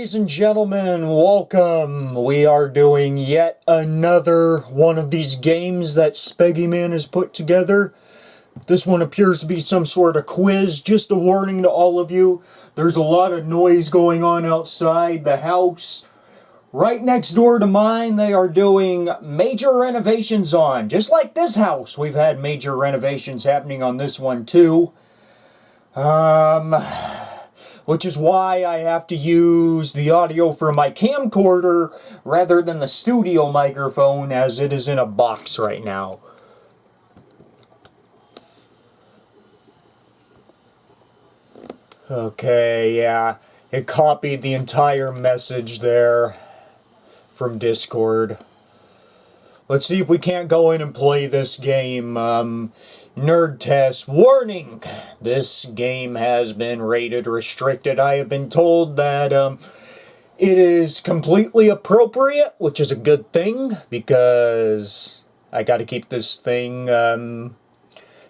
ladies and gentlemen, welcome. We are doing yet another one of these games that Speggy Man has put together. This one appears to be some sort of quiz. Just a warning to all of you, there's a lot of noise going on outside the house. Right next door to mine, they are doing major renovations on. Just like this house, we've had major renovations happening on this one too. Which is why I have to use the audio from my camcorder rather than the studio microphone, as it is in a box right now. Okay, yeah, it copied the entire message there from Discord. Let's see if we can't go in and play this game. Nerd test. Warning! This game has been rated restricted. I have been told that it is completely appropriate, which is a good thing, because I gotta keep this thing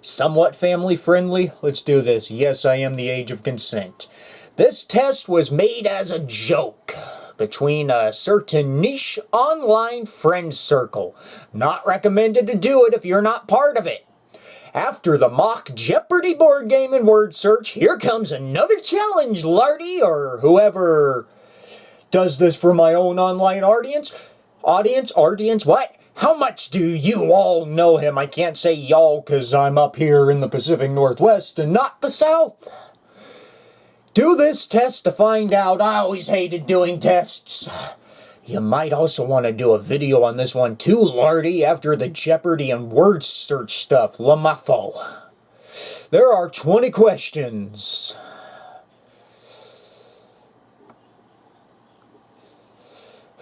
somewhat family friendly. Let's do this. Yes, I am the age of consent. This test was made as a joke between a certain niche online friend circle. Not recommended to do it if you're not part of it. After the mock Jeopardy board game and word search, here comes another challenge, Lardy, or whoever does this for my own online audience. Audience, what? How much do you all know him? I can't say y'all because I'm up here in the Pacific Northwest and not the South. Do this test to find out. I always hated doing tests. You might also want to do a video on this one too, Lardy, after the Jeopardy and word search stuff. Lamafo. There are 20 questions.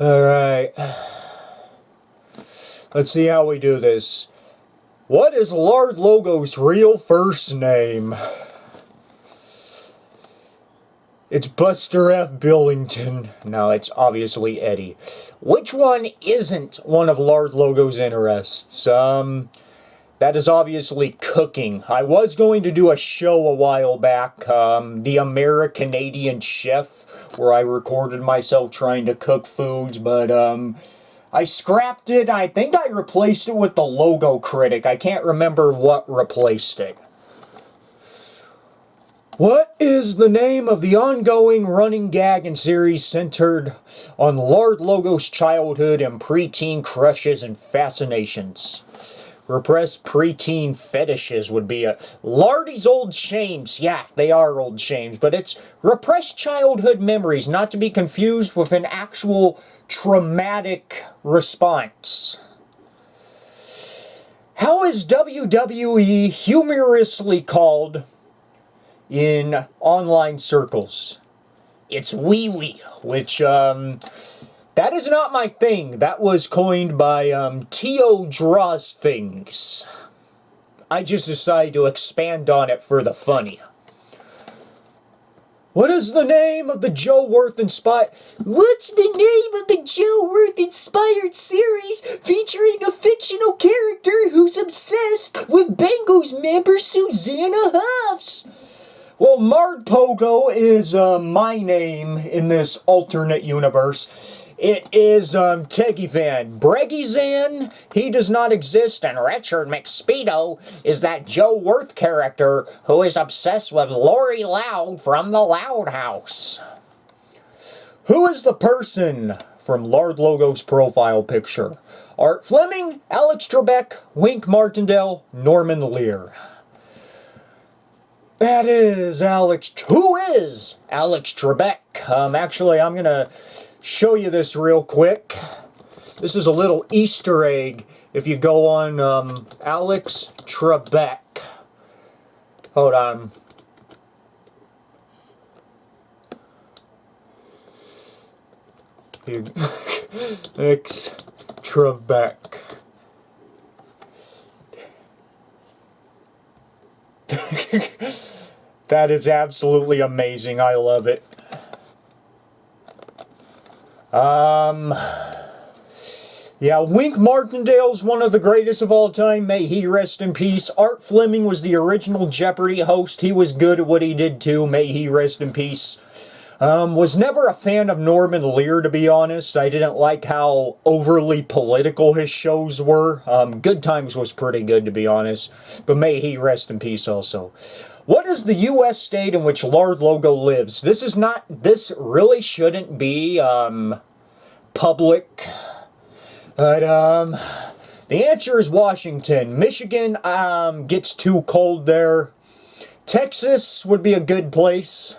Alright. Let's see how we do this. What is Lard Logo's real first name? It's Buster F. Billington. No, it's obviously Eddie. Which one isn't one of Lard Logo's interests? That is obviously cooking. I was going to do a show a while back, The American-Canadian Chef, where I recorded myself trying to cook foods, but, I scrapped it. I think I replaced it with the Logo Critic. I can't remember what replaced it. What is the name of the ongoing running gag and series centered on Lard Logo's childhood and preteen crushes and fascinations? Repressed preteen fetishes would be a... Lardy's old shames. Yeah, they are old shames, but it's repressed childhood memories, not to be confused with an actual traumatic response. How is WWE humorously called in online circles? It's wee-wee, which, that is not my thing. That was coined by, T.O. Draws Things. I just decided to expand on it for the funny. What is the name of the Joe Worth inspired... What's the name of the Joe Worth inspired series featuring a fictional character who's obsessed with Bengals member Susanna Huffs? Well, Mard Pogo is my name in this alternate universe. It is Teggy Van. Breggy Zan, he does not exist, and Richard McSpeedo is that Joe Worth character who is obsessed with Lori Loud from the Loud House. Who is the person from Lard Logo's profile picture? Art Fleming, Alex Trebek, Wink Martindale, Norman Lear. That is Alex. Who is Alex Trebek? Actually, I'm going to show you this real quick. This is a little Easter egg if you go on Alex Trebek. Hold on. Alex Trebek. That is absolutely amazing. I love it. Yeah, Wink Martindale's one of the greatest of all time. May he rest in peace. Art Fleming was the original Jeopardy host. He was good at what he did too. May he rest in peace. Was never a fan of Norman Lear, to be honest. I didn't like how overly political his shows were. Good Times was pretty good, to be honest. But may he rest in peace also. What is the U.S. state in which Lard Logo lives? This really shouldn't be, public. But, the answer is Washington. Michigan, gets too cold there. Texas would be a good place.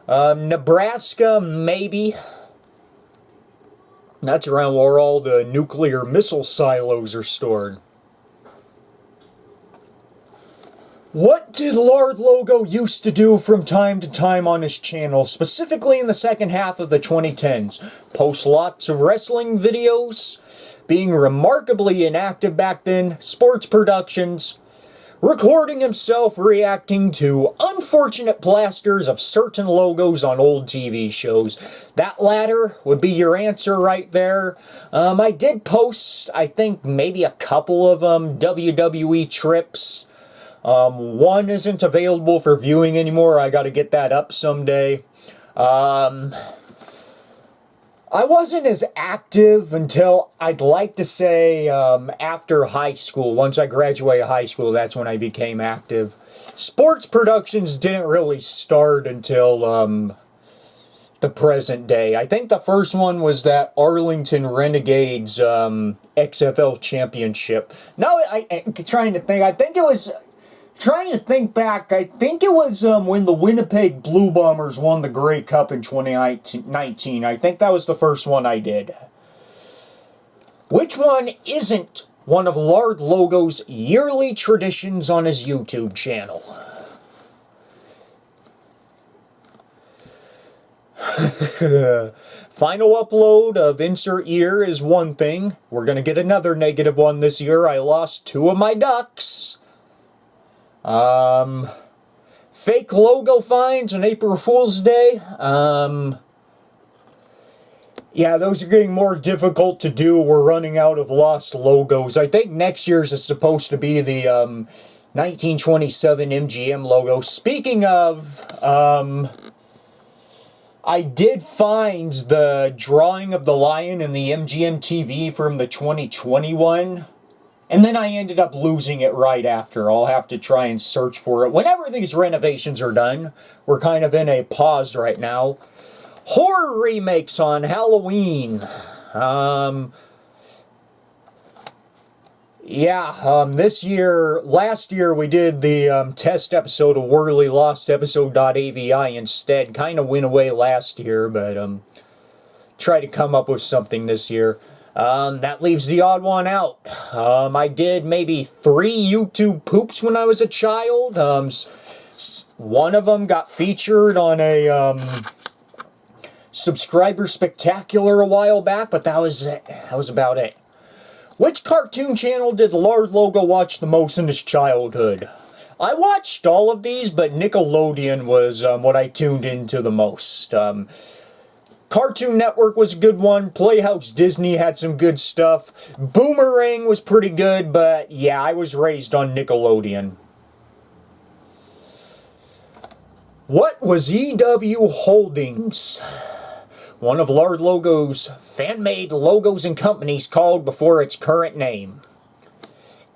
Nebraska, maybe. That's around where all the nuclear missile silos are stored. What did Lard Logo used to do from time to time on his channel, specifically in the second half of the 2010s? Post lots of wrestling videos, being remarkably inactive back then, sports productions, recording himself reacting to unfortunate plasters of certain logos on old TV shows. That latter would be your answer right there. I did post, I think, maybe a couple of WWE trips. One isn't available for viewing anymore. I gotta get that up someday. I wasn't as active until, I'd like to say, after high school. Once I graduated high school, that's when I became active. Sports productions didn't really start until the present day. I think the first one was that Arlington Renegades XFL Championship. No, I'm trying to think. Trying to think back, I think it was when the Winnipeg Blue Bombers won the Grey Cup in 2019. I think that was the first one I did. Which one isn't one of Lard Logo's yearly traditions on his YouTube channel? Final upload of Insert Year is one thing. We're going to get another negative one this year. I lost 2 of my ducks. Fake logo finds on April Fool's Day. Yeah, those are getting more difficult to do. We're running out of lost logos. I think next year's is supposed to be the 1927 MGM logo. Speaking of, I did find the drawing of the lion in the MGM TV from the 2021. And then I ended up losing it right after. I'll have to try and search for it. Whenever these renovations are done, we're kind of in a pause right now. Horror remakes on Halloween. Last year we did the test episode of Whirly Lost episode.avi instead. Kind of went away last year, but try to come up with something this year. That leaves the odd one out. I did maybe 3 YouTube poops when I was a child. One of them got featured on a subscriber spectacular a while back, but that was it. That was about it. Which cartoon channel did Lard Logo watch the most in his childhood? I watched all of these, but Nickelodeon was what I tuned into the most. Cartoon Network was a good one. Playhouse Disney had some good stuff. Boomerang was pretty good, but yeah, I was raised on Nickelodeon. What was EW Holdings, one of Lard Logo's fan-made logos and companies, called before its current name?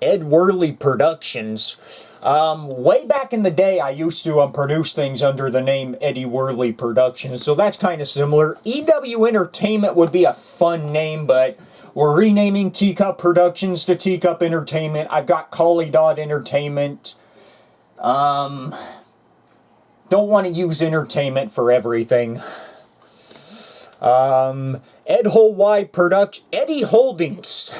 Ed Worley Productions. Way back in the day, I used to produce things under the name Eddie Worley Productions, so that's kind of similar. EW Entertainment would be a fun name, but we're renaming Teacup Productions to Teacup Entertainment. I've got Collie Dot Entertainment. Don't want to use entertainment for everything. Eddie Holdings.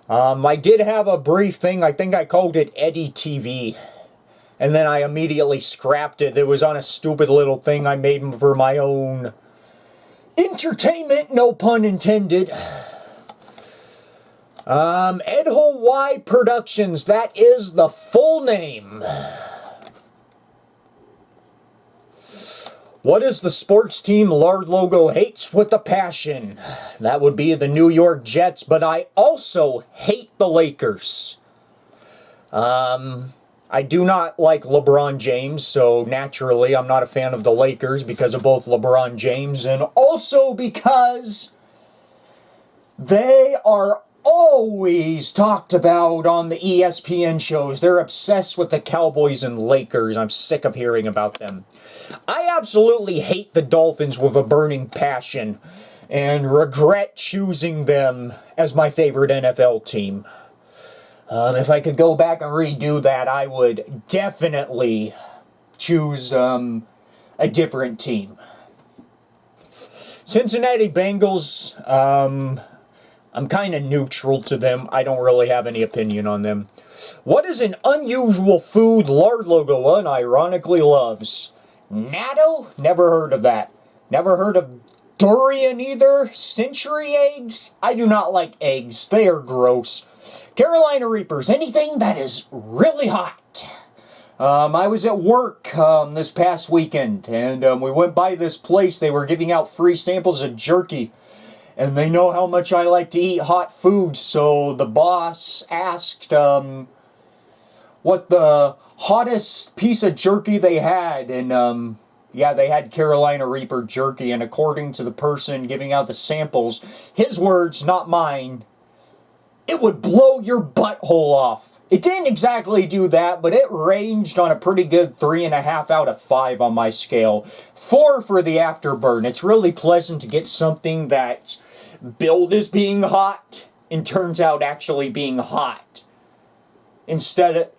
I did have a brief thing. I think I called it Eddie TV. And then I immediately scrapped it. It was on a stupid little thing I made for my own entertainment, no pun intended. Ed Y Productions. That is the full name. What is the sports team Lard Logo hates with a passion? That would be the New York Jets, but I also hate the Lakers. I I do not like LeBron James, so naturally I'm not a fan of the Lakers because of both LeBron James and also because they are always talked about on the ESPN shows. They're obsessed with the Cowboys and Lakers. I'm sick of hearing about them. I absolutely hate the Dolphins with a burning passion and regret choosing them as my favorite NFL team. If I could go back and redo that, I would definitely choose a different team. Cincinnati Bengals, I'm kind of neutral to them. I don't really have any opinion on them. What is an unusual food Lard Logo unironically loves? Natto? Never heard of that. Never heard of durian either. Century eggs? I do not like eggs. They are gross. Carolina Reapers. Anything that is really hot. I was at work this past weekend, and we went by this place. They were giving out free samples of jerky. And they know how much I like to eat hot food, so the boss asked what the hottest piece of jerky they had, and yeah, they had Carolina Reaper jerky, and according to the person giving out the samples, his words, not mine, it would blow your butthole off. It didn't exactly do that, but it ranged on a pretty good 3.5 out of 5 on my scale. 4 for the afterburn. It's really pleasant to get something that's billed as being hot and turns out actually being hot. Instead of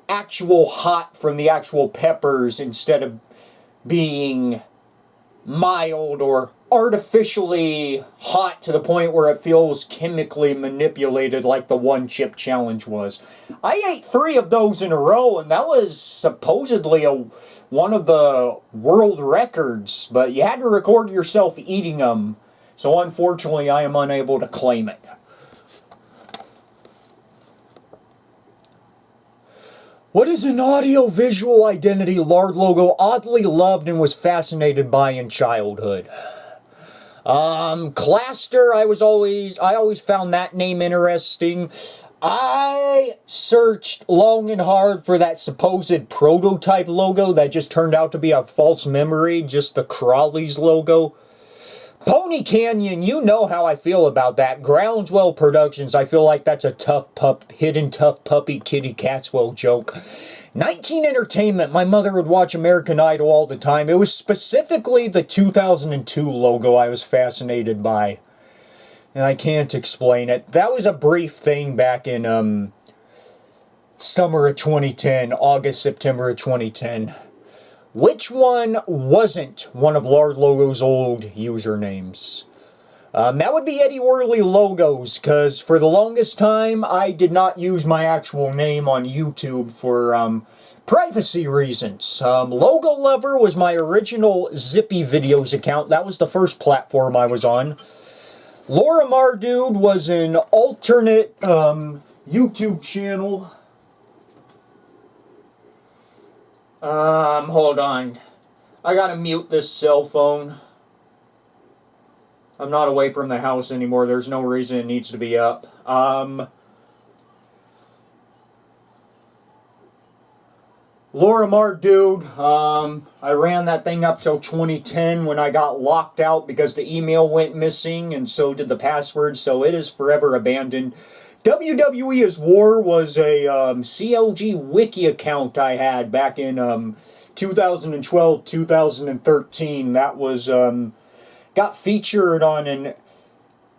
actual hot from the actual peppers instead of being mild or artificially hot to the point where it feels chemically manipulated like the one chip challenge was. I ate 3 of those in a row, and that was supposedly one of the world records, but you had to record yourself eating them, so unfortunately I am unable to claim it. What is an audio-visual identity Lard Logo oddly loved and was fascinated by in childhood? Claster, I always found that name interesting. I searched long and hard for that supposed prototype logo that just turned out to be a false memory, just the Crawley's logo. Pony Canyon, you know how I feel about that. Groundswell Productions, I feel like that's a hidden tough puppy Kitty Catswell joke. 19 Entertainment, my mother would watch American Idol all the time. It was specifically the 2002 logo I was fascinated by. And I can't explain it. That was a brief thing back in summer of 2010, August, September of 2010. Which one wasn't one of Lard Logo's old usernames? That would be Eddie Whirly Logos, because for the longest time, I did not use my actual name on YouTube for privacy reasons. Logo Lover was my original Zippy Videos account. That was the first platform I was on. Laura Mardude was an alternate YouTube channel. Hold on. I gotta mute this cell phone. I'm not away from the house anymore. There's no reason it needs to be up. Laura Mardude, I ran that thing up till 2010 when I got locked out because the email went missing and so did the password, so it is forever abandoned. WWE is War was a CLG wiki account I had back in 2012, 2013. That was got featured on an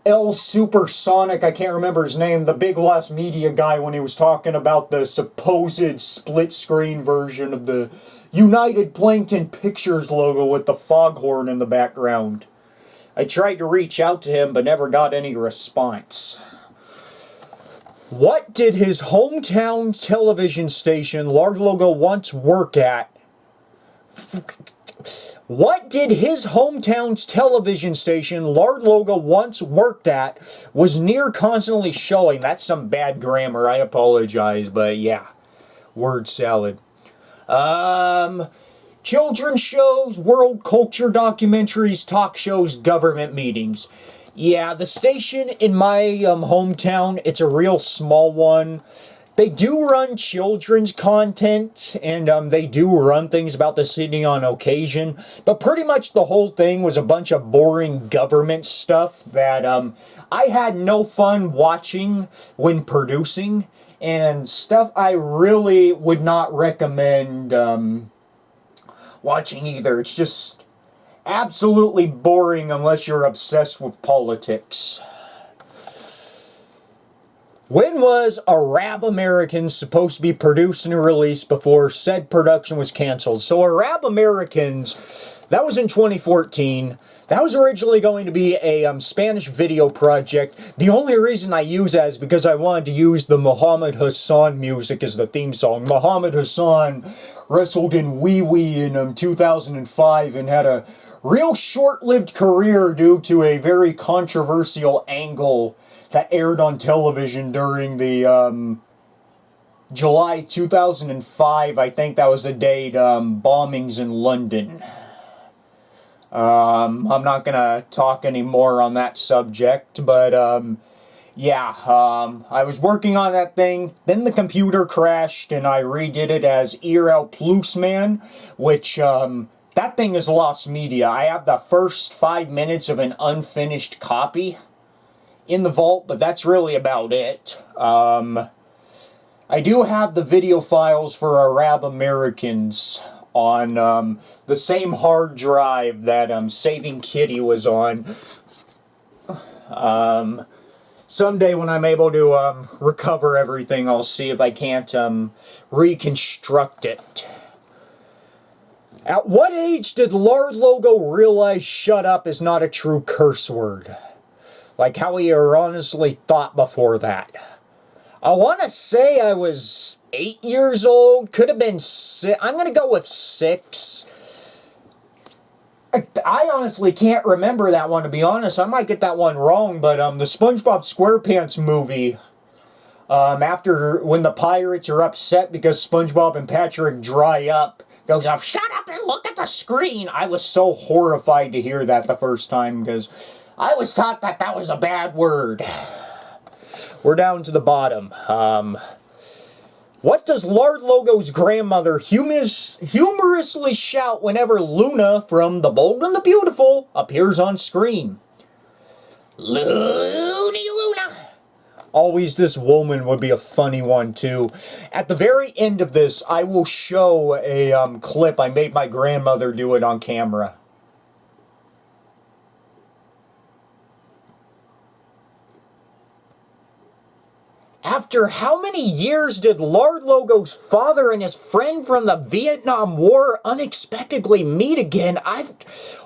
El Supersonic, I can't remember his name, the Big Lost Media guy, when he was talking about the supposed split screen version of the United Plankton Pictures logo with the foghorn in the background. I tried to reach out to him but never got any response. What did his hometown television station, Lard Logo, once work at? What did his hometown's television station, Lard Logo, once worked at, was near constantly showing? That's some bad grammar, I apologize, but yeah. Word salad. Children's shows, world culture documentaries, talk shows, government meetings. Yeah, the station in my hometown, it's a real small one. They do run children's content, and they do run things about the city on occasion, but pretty much the whole thing was a bunch of boring government stuff that I had no fun watching when producing, and stuff I really would not recommend watching either. It's just absolutely boring unless you're obsessed with politics. When was Arab Americans supposed to be produced and released before said production was canceled? So Arab Americans, that was in 2014. That was originally going to be a Spanish video project. The only reason I use that is because I wanted to use the Muhammad Hassan music as the theme song. Muhammad Hassan wrestled in Wee Wee in 2005 and had a real short-lived career due to a very controversial angle that aired on television during the July 2005, I think that was the date, bombings in London. I'm not gonna talk anymore on that subject, but yeah, I was working on that thing, then the computer crashed and I redid it as IRL Plus Man, which that thing is lost media. I have the first 5 minutes of an unfinished copy in the vault, but that's really about it. I do have the video files for Arab Americans on the same hard drive that Saving Kitty was on. Someday when I'm able to recover everything, I'll see if I can't reconstruct it. At what age did Lard Logo realize shut up is not a true curse word? Like how he honestly thought before that. I want to say I was 8 years old. Could have been 6. I'm going to go with 6. I honestly can't remember that one, to be honest. I might get that one wrong, but the SpongeBob SquarePants movie, after when the pirates are upset because SpongeBob and Patrick dry up, goes off, "Shut up and look at the screen." I was so horrified to hear that the first time because I was taught that that was a bad word. We're down to the bottom. What does Lard Logo's grandmother humorously shout whenever Luna from The Bold and the Beautiful appears on screen? Loony Luna! Always this woman would be a funny one too. At the very end of this, I will show a clip. I made my grandmother do it on camera. After how many years did Lard Logo's father and his friend from the Vietnam War unexpectedly meet again?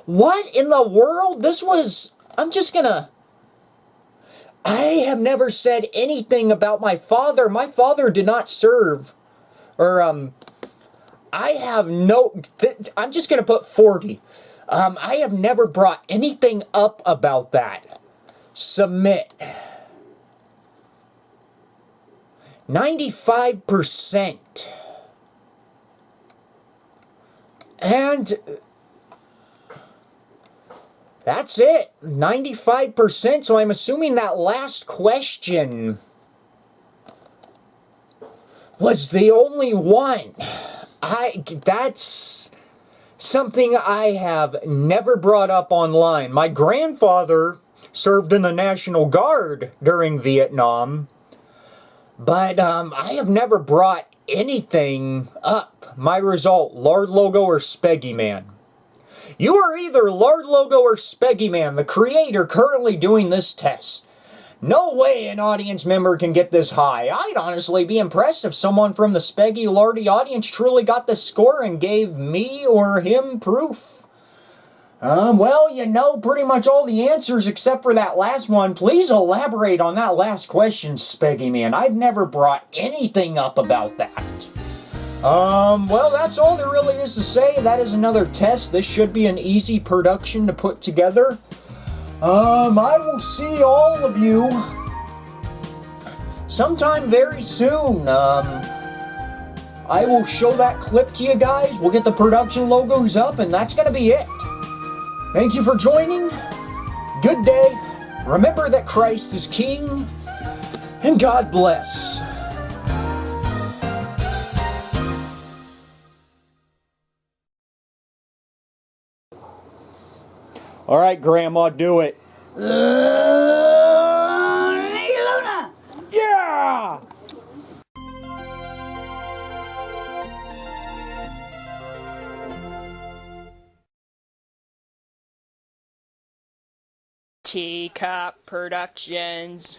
What in the world? I have never said anything about my father. My father did not serve. I'm just gonna put 40. I have never brought anything up about that. Submit. 95%. And that's it. 95%. So I'm assuming that last question was the only one. That's something I have never brought up online. My grandfather served in the National Guard during Vietnam. But I have never brought anything up. My result, Lard Logo or Speggy Man. You are either Lard Logo or Speggy Man, the creator currently doing this test. No way an audience member can get this high. I'd honestly be impressed if someone from the Speggy Lardy audience truly got the score and gave me or him proof. Well, you know pretty much all the answers except for that last one. Please elaborate on that last question, Speggy Man. I've never brought anything up about that. Well, that's all there really is to say. That is another test. This should be an easy production to put together. I will see all of you sometime very soon. I will show that clip to you guys. We'll get the production logos up, and that's gonna be it. Thank you for joining. Good day. Remember that Christ is King, and God bless. Alright, Grandma, do it. Luna! Yeah! Teacup Productions.